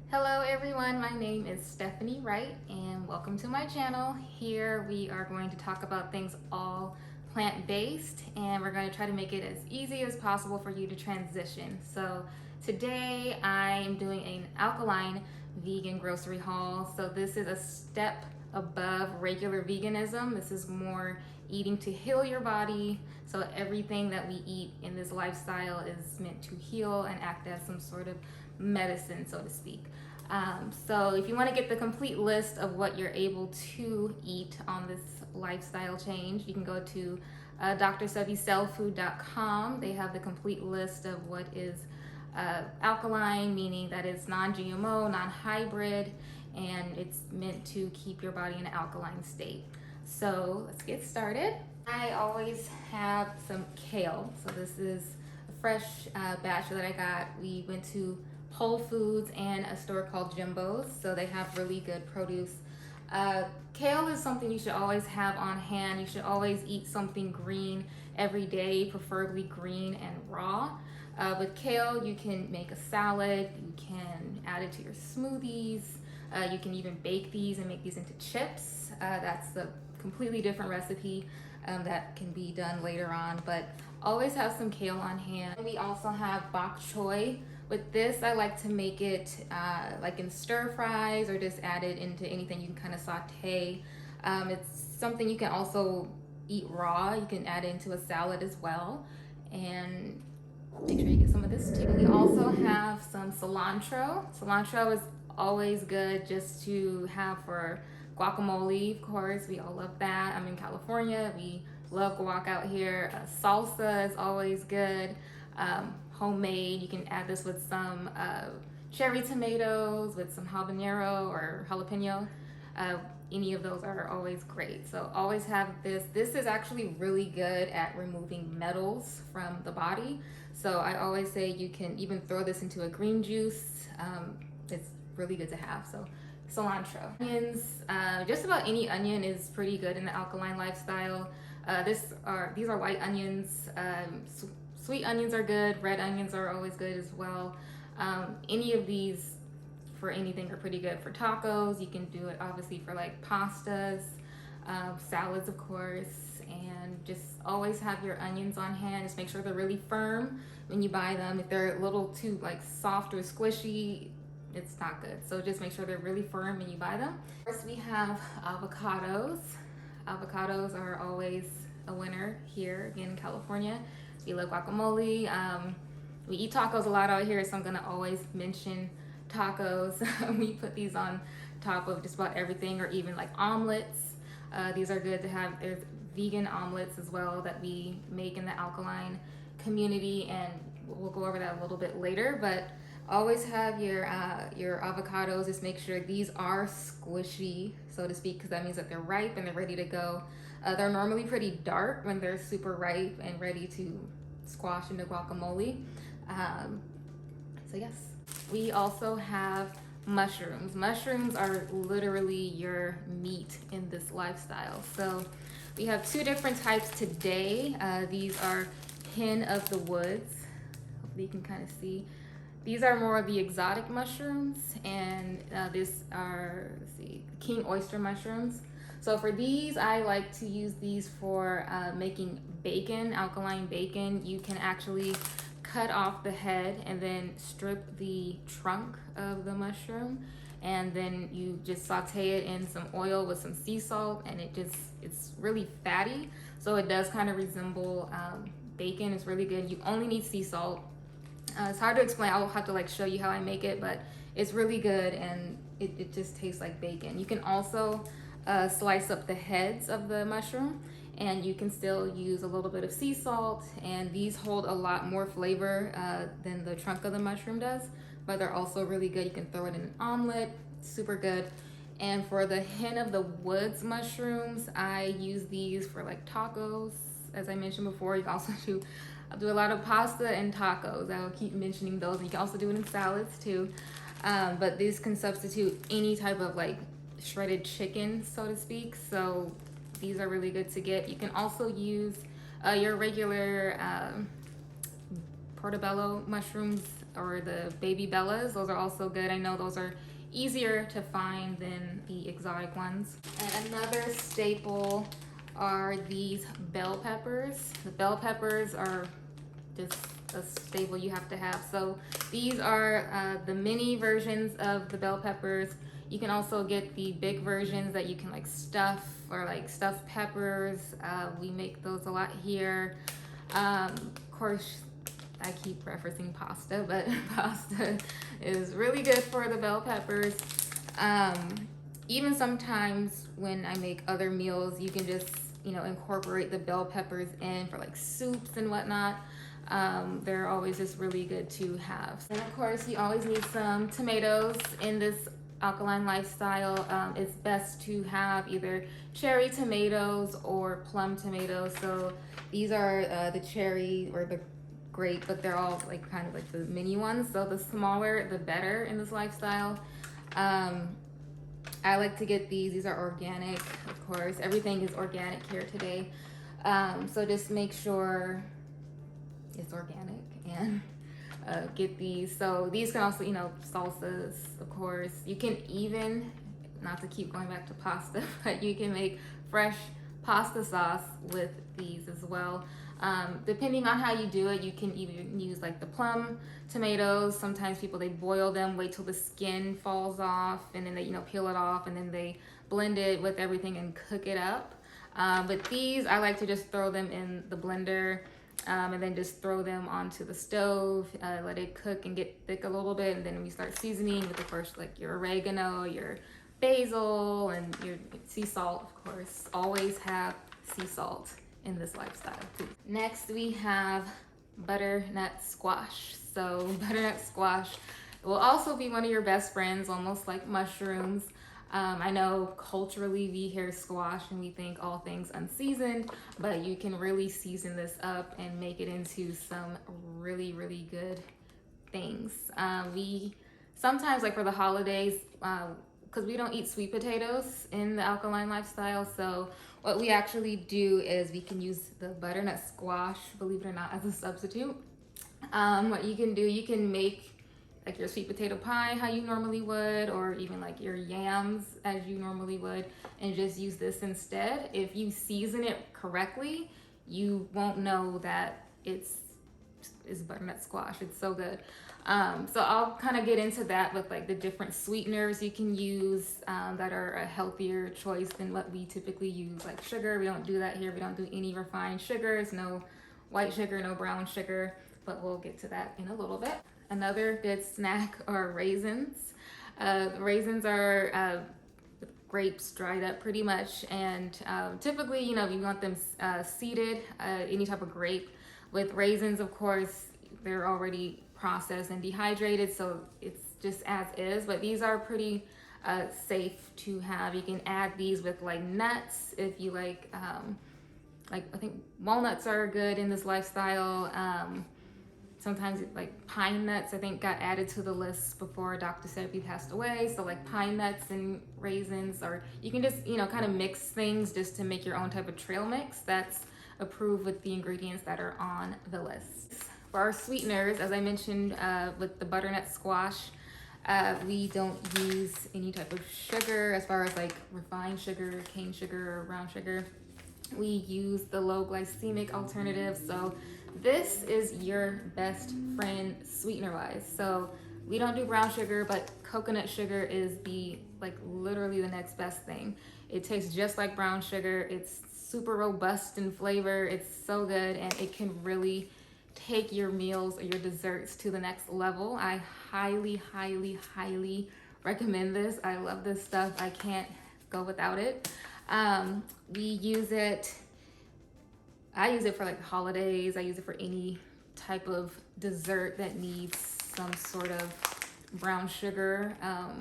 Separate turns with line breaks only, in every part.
Hello everyone, my name is Stephanie Wright and welcome to my channel. Here we are going to talk about things all plant-based and we're going to try to make it as easy as possible for you to transition. So today I am doing an alkaline vegan grocery haul. So this is a step above regular veganism. This is more eating to heal your body. So everything that we eat in this lifestyle is meant to heal and act as some sort of medicine, so to speak. So if you want to get the complete list of what you're able to eat on this lifestyle change, you can go to drsevicellfood.com. They have the complete list of what is alkaline, meaning that it's non-GMO, non-hybrid, and it's meant to keep your body in an alkaline state. So let's get started. I always have some kale. So this is a fresh batch that I got. We went to Whole Foods and a store called Jimbo's, so they have really good produce. Kale is something you should always have on hand. You should always eat something green every day, preferably green and raw. With kale, you can make a salad, you can add it to your smoothies, you can even bake these and make these into chips. That's a completely different recipe that can be done later on, but always have some kale on hand. We also have bok choy. With this, I like to make it like in stir fries or just add it into anything you can kind of saute. It's something you can also eat raw. You can add it into a salad as well. And make sure you get some of this too. We also have some cilantro. Cilantro is always good just to have for guacamole, of course. We all love that. I'm in California. We love guac out here. Salsa is always good. Homemade, you can add this with some cherry tomatoes, with some habanero or jalapeno. Any of those are always great. So always have this. This is actually really good at removing metals from the body. So I always say you can even throw this into a green juice. It's really good to have. So cilantro. Onions, just about any onion is pretty good in the alkaline lifestyle. These are white onions. Sweet onions are good, red onions are always good as well. Any of these for anything are pretty good. For tacos, you can do it obviously for like pastas, salads of course, and just always have your onions on hand. Just make sure they're really firm when you buy them. If they're a little too like soft or squishy, it's not good. So just make sure they're really firm when you buy them. First we have avocados. Avocados are always a winner here again in California. We love guacamole. We eat tacos a lot out here, so I'm gonna always mention tacos. We put these on top of just about everything, or even like omelets. These are good to have. There's vegan omelets as well that we make in the alkaline community, and we'll go over that a little bit later. But always have your avocados. Just make sure these are squishy, so to speak, because that means that they're ripe and they're ready to go. They're normally pretty dark when they're super ripe and ready to squash into guacamole. So yes, we also have mushrooms. Mushrooms are literally your meat in this lifestyle. So we have two different types today. These are hen of the woods. Hopefully you can kind of see. These are more of the exotic mushrooms, and these are, let's see, king oyster mushrooms. So for these, I like to use these for making bacon, alkaline bacon. You can actually cut off the head and then strip the trunk of the mushroom, and then you just saute it in some oil with some sea salt, and it's really fatty. So it does kind of resemble bacon. It's really good. You only need sea salt. It's hard to explain. I'll have to like show you how I make it, but it's really good, and it just tastes like bacon. You can also slice up the heads of the mushroom, and you can still use a little bit of sea salt, and these hold a lot more flavor than the trunk of the mushroom does, but they're also really good. You can throw it in an omelet, super good. And for the hen of the woods mushrooms, I use these for like tacos, as I mentioned before. You can also I'll do a lot of pasta and tacos. I'll keep mentioning those. And you can also do it in salads too. But these can substitute any type of like shredded chicken, so to speak. So these are really good to get. You can also use your regular portobello mushrooms or the baby bellas. Those are also good. I know those are easier to find than the exotic ones. And another staple are these bell peppers. The bell peppers are just a staple you have to have. So these are the mini versions of the bell peppers. You can also get the big versions that you can like stuff, or like stuffed peppers. We make those a lot here. Of course, I keep referencing pasta, but pasta is really good for the bell peppers. Even sometimes when I make other meals, you can just, you know, incorporate the bell peppers in for like soups and whatnot. They're always just really good to have. And of course, you always need some tomatoes in this alkaline lifestyle. It's best to have either cherry tomatoes or plum tomatoes. So these are the cherry or the grape, but they're all like kind of like the mini ones. So the smaller, the better in this lifestyle. I like to get these. These are organic, of course. Everything is organic here today. So just make sure it's organic and get these. So these can also, you know, salsas, of course. You can even, not to keep going back to pasta, but you can make fresh pasta sauce with these as well. Depending on how you do it, you can even use like the plum tomatoes. Sometimes people, they boil them, wait till the skin falls off, and then they, you know, peel it off, and then they blend it with everything and cook it up. But these, I like to just throw them in the blender, and then just throw them onto the stove, let it cook and get thick a little bit, and then we start seasoning with, of course, like your oregano, your basil, and your sea salt, of course. Always have sea salt in this lifestyle too. Next, we have butternut squash. So butternut squash will also be one of your best friends, almost like mushrooms. I know culturally we hear squash and we think all things unseasoned, but you can really season this up and make it into some really, really good things. We sometimes, like for the holidays, because we don't eat sweet potatoes in the alkaline lifestyle, so what we actually do is we can use the butternut squash, believe it or not, as a substitute. What you can do, you can make like your sweet potato pie how you normally would, or even like your yams as you normally would, and just use this instead. If you season it correctly, you won't know that it's butternut squash. It's so good. So I'll kind of get into that with like the different sweeteners you can use that are a healthier choice than what we typically use, like sugar. We don't do that here. We don't do any refined sugars, no white sugar, no brown sugar, but we'll get to that in a little bit. Another good snack are raisins. Raisins are grapes dried up pretty much, and typically, you know, you want them seeded, any type of grape. With raisins, of course, they're already processed and dehydrated, so it's just as is, but these are pretty safe to have. You can add these with like nuts if you like I think walnuts are good in this lifestyle. Sometimes like pine nuts, I think, got added to the list before Dr. Sebi passed away. So like pine nuts and raisins, or you can just, you know, kind of mix things just to make your own type of trail mix that's approved with the ingredients that are on the list. For our sweeteners, as I mentioned with the butternut squash, we don't use any type of sugar as far as like refined sugar, cane sugar, or brown sugar. We use the low glycemic alternative. So this is your best friend sweetener wise. So we don't do brown sugar, but coconut sugar is the, like, literally the next best thing. It tastes just like brown sugar. It's super robust in flavor. It's so good, and it can really take your meals or your desserts to the next level. I highly, highly, highly recommend this. I love this stuff. I can't go without it. We use it, I use it for like holidays. I use it for any type of dessert that needs some sort of brown sugar,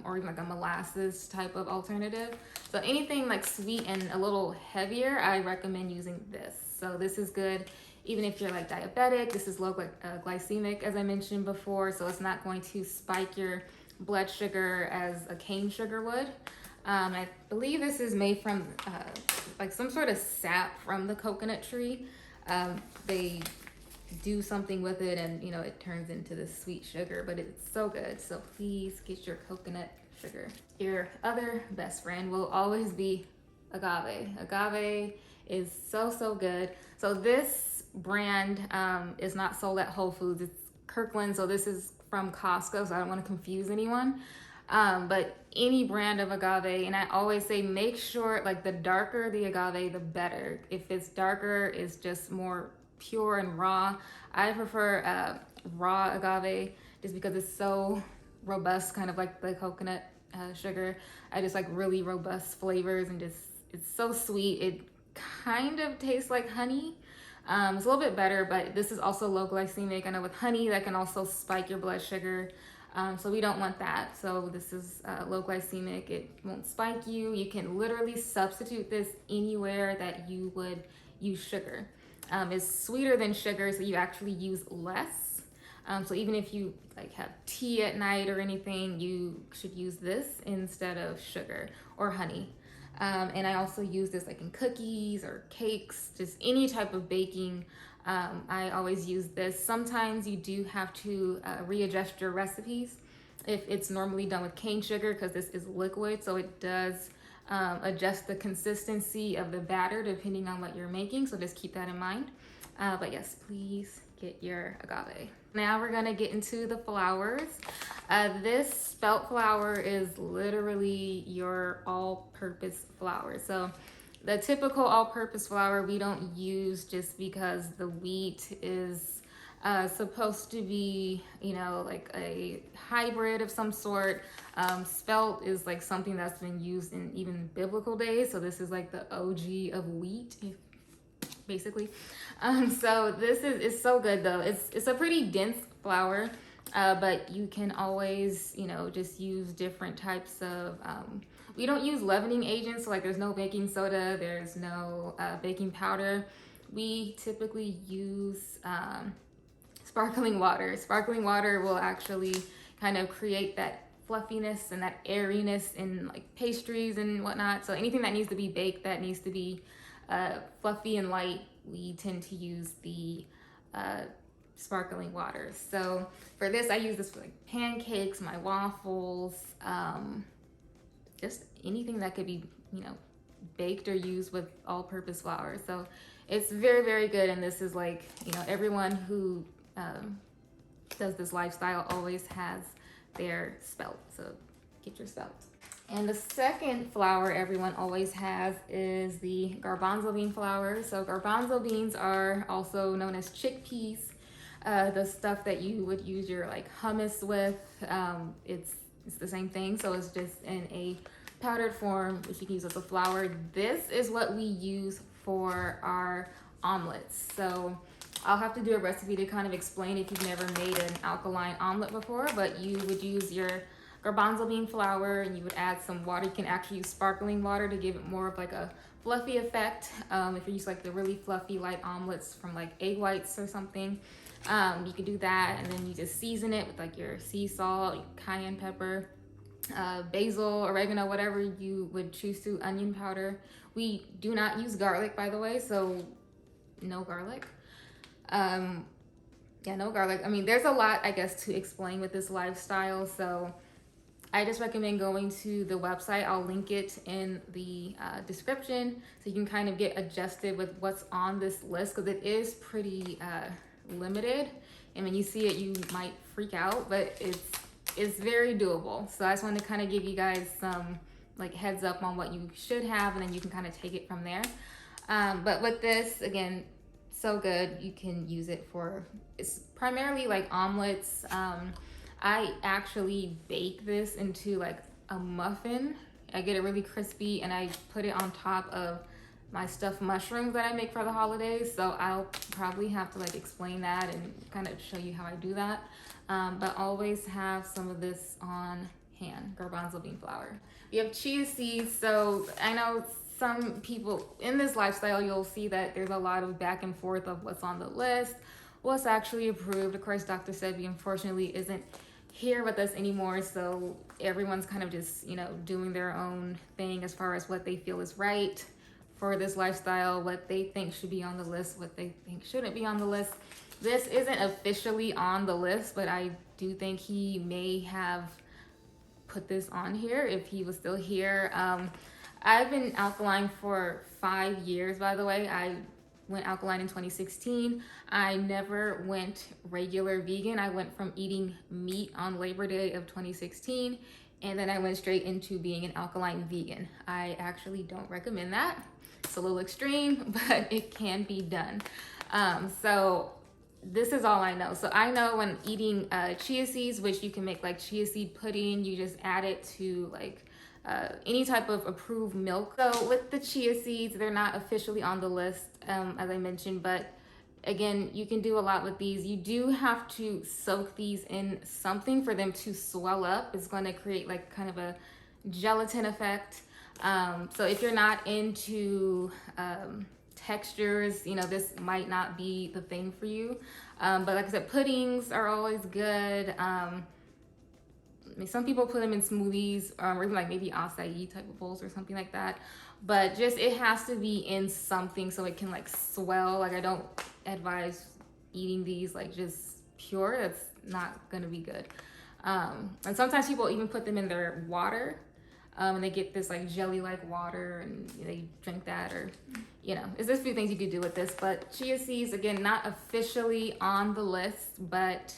or even like a molasses type of alternative. So anything like sweet and a little heavier, I recommend using this. So this is good even if you're like diabetic. This is low glycemic, as I mentioned before, so it's not going to spike your blood sugar as a cane sugar would. I believe this is made from like some sort of sap from the coconut tree. They do something with it and, you know, it turns into this sweet sugar, but it's so good. So please get your coconut sugar. Your other best friend will always be agave. Agave is so, so good. So this brand is not sold at Whole Foods. It's Kirkland. So this is from Costco, so I don't want to confuse anyone. But any brand of agave, and I always say make sure, like, the darker the agave, the better. If it's darker, it's just more pure and raw. I prefer raw agave just because it's so robust, kind of like the coconut sugar. I just like really robust flavors, and just it's so sweet. It kind of tastes like honey. It's a little bit better, but this is also low glycemic. I know with honey that can also spike your blood sugar. So we don't want that. So this is low glycemic. It won't spike you. You can literally substitute this anywhere that you would use sugar. It's sweeter than sugar, so you actually use less. So even if you like have tea at night or anything, you should use this instead of sugar or honey. And I also use this like in cookies or cakes, just any type of baking. I always use this. Sometimes you do have to readjust your recipes if it's normally done with cane sugar, because this is liquid, so it does adjust the consistency of the batter depending on what you're making, so just keep that in mind. But yes, please get your agave. Now we're gonna get into the flours. This spelt flour is literally your all-purpose flour. So the typical all-purpose flour we don't use just because the wheat is supposed to be, you know, like a hybrid of some sort. Spelt is like something that's been used in even biblical days. So this is like the OG of wheat, basically. So this is so good though. It's a pretty dense flour, but you can always, you know, just use different types of, we don't use leavening agents, so like there's no baking soda, there's no baking powder. We typically use sparkling water. Sparkling water will actually kind of create that fluffiness and that airiness in like pastries and whatnot. So anything that needs to be baked, that needs to be fluffy and light, we tend to use the sparkling water. So for this, I use this for like pancakes, my waffles, just anything that could be, you know, baked or used with all-purpose flour. So it's very, very good. And this is like, you know, everyone who does this lifestyle always has their spelt. So get your spelt. And the second flour everyone always has is the garbanzo bean flour. So garbanzo beans are also known as chickpeas. The stuff that you would use your like hummus with, it's the same thing. So it's just in a powdered form, which you can use as a flour. This is what we use for our omelets. So I'll have to do a recipe to kind of explain if you've never made an alkaline omelet before, but you would use your garbanzo bean flour and you would add some water. You can actually use sparkling water to give it more of like a fluffy effect. If you use like the really fluffy light omelets from like egg whites or something, you can do that, and then you just season it with like your sea salt, cayenne pepper, basil, oregano, whatever you would choose to, onion powder. We do not use garlic, by the way, so no garlic. Yeah, no garlic. I mean, there's a lot, I guess, to explain with this lifestyle, so I just recommend going to the website. I'll link it in the description so you can kind of get adjusted with what's on this list, because it is pretty limited, and when you see it you might freak out, but it's very doable. So I just wanted to kind of give you guys some like heads up on what you should have, and then you can kind of take it from there. But with this, again, so good. You can use it for, it's primarily like omelets. I actually bake this into like a muffin. I get it really crispy and I put it on top of my stuffed mushrooms that I make for the holidays. So I'll probably have to like explain that and kind of show you how I do that. But always have some of this on hand, garbanzo bean flour. We have chia seeds. So I know some people in this lifestyle, you'll see that there's a lot of back and forth of what's on the list, what's actually approved. Of course, Dr. Sebi unfortunately isn't here with us anymore, so everyone's kind of just, you know, doing their own thing as far as what they feel is right for this lifestyle, what they think should be on the list, what they think shouldn't be on the list. This isn't officially on the list, but I do think he may have put this on here if he was still here. I've been alkaline for 5 years, by the way. I went alkaline in 2016. I never went regular vegan. I went from eating meat on Labor Day of 2016, and then I went straight into being an alkaline vegan. I actually don't recommend that. It's a little extreme, but it can be done. So this is all I know. So I know when eating chia seeds, which you can make like chia seed pudding, you just add it to like any type of approved milk. So with the chia seeds, they're not officially on the list, as I mentioned, but again, you can do a lot with these. You do have to soak these in something for them to swell up. It's going to create like kind of a gelatin effect. So if you're not into textures, you know, this might not be the thing for you. But like I said, puddings are always good. I mean, some people put them in smoothies, or even like maybe acai type of bowls or something like that. But just, it has to be in something so it can like swell. Like I don't advise eating these like just pure. That's not gonna be good. And sometimes people even put them in their water. And they get this like jelly-like water and they drink that, or, you know, there's a few things you could do with this. But chia seeds, again, not officially on the list, but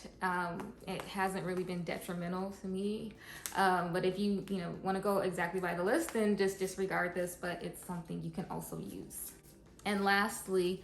it hasn't really been detrimental to me. But if you want to go exactly by the list, then just disregard this, but it's something you can also use. And lastly,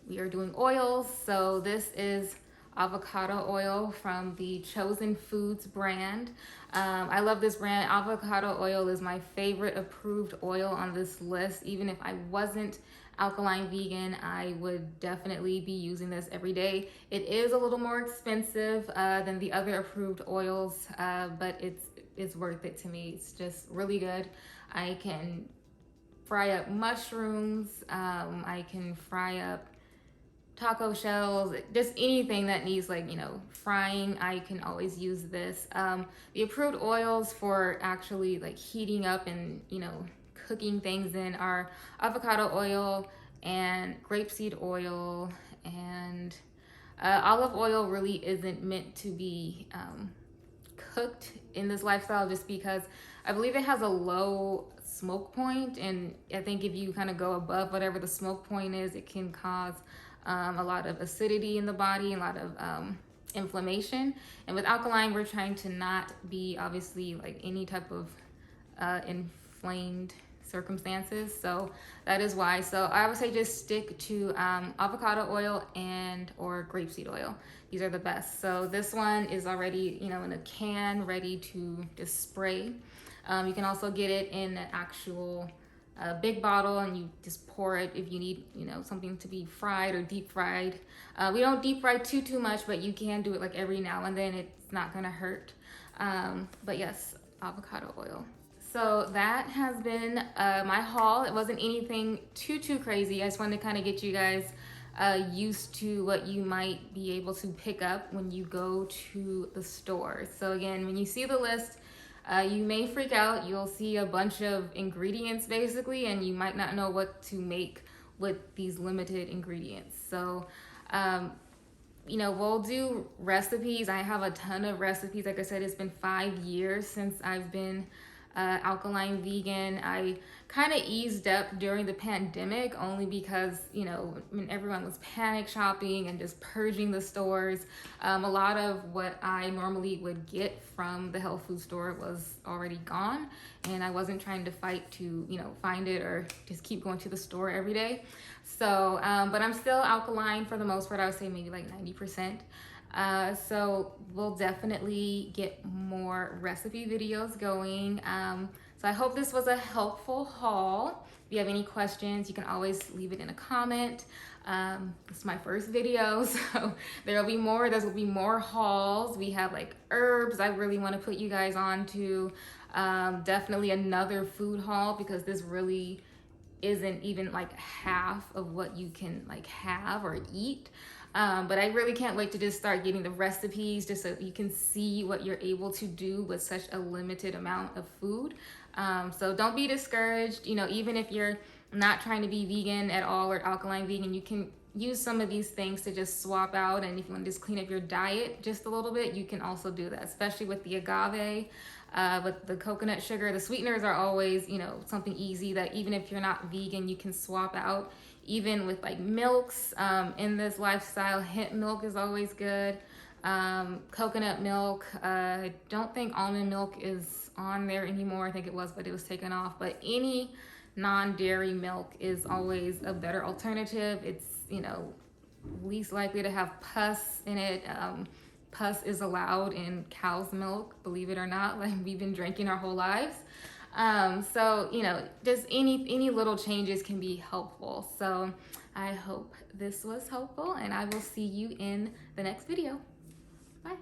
we are doing oils. So this is avocado oil from the Chosen Foods brand. I love this brand. Avocado oil is my favorite approved oil on this list. Even if I wasn't alkaline vegan, I would definitely be using this every day. It is a little more expensive than the other approved oils, but it's worth it to me. It's just really good. I can fry up mushrooms. I can fry up taco shells, just anything that needs like, frying. I can always use this. The approved oils for actually like heating up and, cooking things in are avocado oil and grapeseed oil, and olive oil really isn't meant to be cooked in this lifestyle, just because I believe it has a low smoke point, and I think if you kind of go above whatever the smoke point is, it can cause a lot of acidity in the body, a lot of inflammation. And with alkaline, we're trying to not be obviously like any type of inflamed circumstances. So that is why. So I would say just stick to avocado oil and or grapeseed oil. These are the best. So this one is already, in a can, ready to just spray. You can also get it in an actual big bottle, and you just pour it if you need, something to be fried or deep fried. We don't deep fry too much, but you can do it like every now and then. It's not gonna hurt. But yes, avocado oil. So that has been my haul. It wasn't anything too crazy. I just wanted to kind of get you guys used to what you might be able to pick up when you go to the store. So again, when you see the list, you may freak out. You'll see a bunch of ingredients basically, and you might not know what to make with these limited ingredients. So, we'll do recipes. I have a ton of recipes. Like I said, it's been 5 years since I've been alkaline vegan. I kind of eased up during the pandemic only because, everyone was panic shopping and just purging the stores. A lot of what I normally would get from the health food store was already gone, and I wasn't trying to fight to, find it or just keep going to the store every day. So, but I'm still alkaline for the most part. I would say maybe like 90%. So we'll definitely get more recipe videos going. So I hope this was a helpful haul. If you have any questions, you can always leave it in a comment. It's my first video, so there will be more. There will be more hauls. We have like herbs I really want to put you guys on to. Definitely another food haul, because this really isn't even like half of what you can like have or eat. But I really can't wait to just start getting the recipes, just so you can see what you're able to do with such a limited amount of food. So don't be discouraged. Even if you're not trying to be vegan at all or alkaline vegan, you can use some of these things to just swap out, and if you want to just clean up your diet just a little bit, you can also do that, especially with the agave, with the coconut sugar. The sweeteners are always, you know, something easy that even if you're not vegan, you can swap out. Even with like milks, in this lifestyle, hemp milk is always good. Coconut milk, I don't think almond milk is on there anymore. I think it was, but it was taken off. But any non-dairy milk is always a better alternative. It's, you know, least likely to have pus in it. Pus is allowed in cow's milk, believe it or not, like we've been drinking our whole lives. So, you know, just any little changes can be helpful. So I hope this was helpful, and I will see you in the next video. Bye.